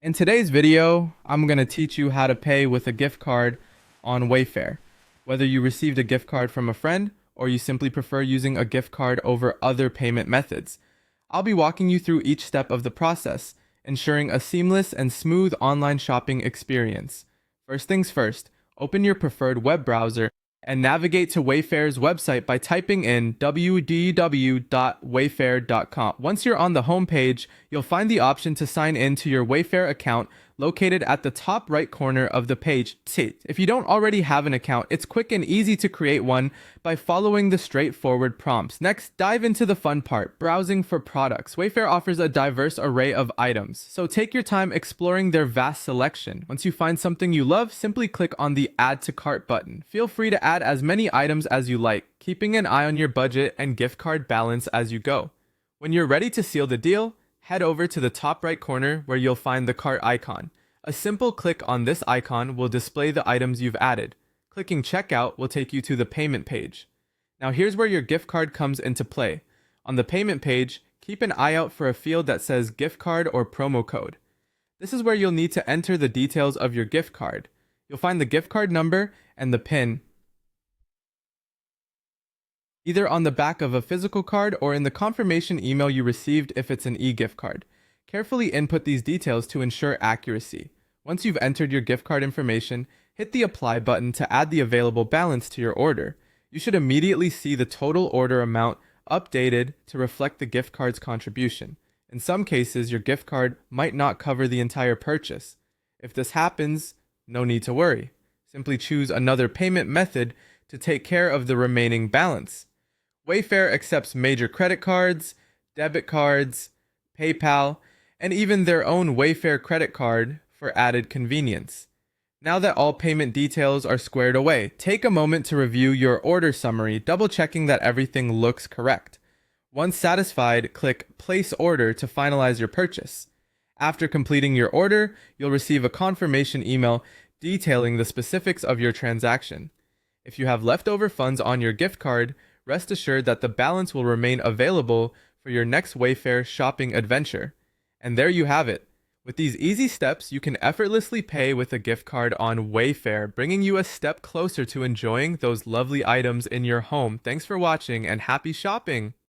In today's video, I'm going to teach you how to pay with a gift card on Wayfair. Whether you received a gift card from a friend or you simply prefer using a gift card over other payment methods, I'll be walking you through each step of the process, ensuring a seamless and smooth online shopping experience. First things first, open your preferred web browser and navigate to Wayfair's website by typing in www.wayfair.com. Once you're on the home page, you'll find the option to sign in to your Wayfair account located at the top right corner of the page. If you don't already have an account, it's quick and easy to create one by following the straightforward prompts. Next, dive into the fun part, browsing for products. Wayfair offers a diverse array of items, so take your time exploring their vast selection. Once you find something you love, simply click on the Add to Cart button. Feel free to add as many items as you like, keeping an eye on your budget and gift card balance as you go. When you're ready to seal the deal, head over to the top right corner where you'll find the cart icon. A simple click on this icon will display the items you've added. Clicking checkout will take you to the payment page. Now here's where your gift card comes into play. On the payment page, keep an eye out for a field that says gift card or promo code. This is where you'll need to enter the details of your gift card. You'll find the gift card number and the PIN either on the back of a physical card or in the confirmation email you received if it's an eGift card. Carefully input these details to ensure accuracy. Once you've entered your gift card information, hit the Apply button to add the available balance to your order. You should immediately see the total order amount updated to reflect the gift card's contribution. In some cases, your gift card might not cover the entire purchase. If this happens, no need to worry. Simply choose another payment method to take care of the remaining balance. Wayfair accepts major credit cards, debit cards, PayPal, and even their own Wayfair credit card for added convenience. Now that all payment details are squared away, take a moment to review your order summary, double-checking that everything looks correct. Once satisfied, click Place Order to finalize your purchase. After completing your order, you'll receive a confirmation email detailing the specifics of your transaction. If you have leftover funds on your gift card, rest assured that the balance will remain available for your next Wayfair shopping adventure. And there you have it. With these easy steps, you can effortlessly pay with a gift card on Wayfair, bringing you a step closer to enjoying those lovely items in your home. Thanks for watching and happy shopping!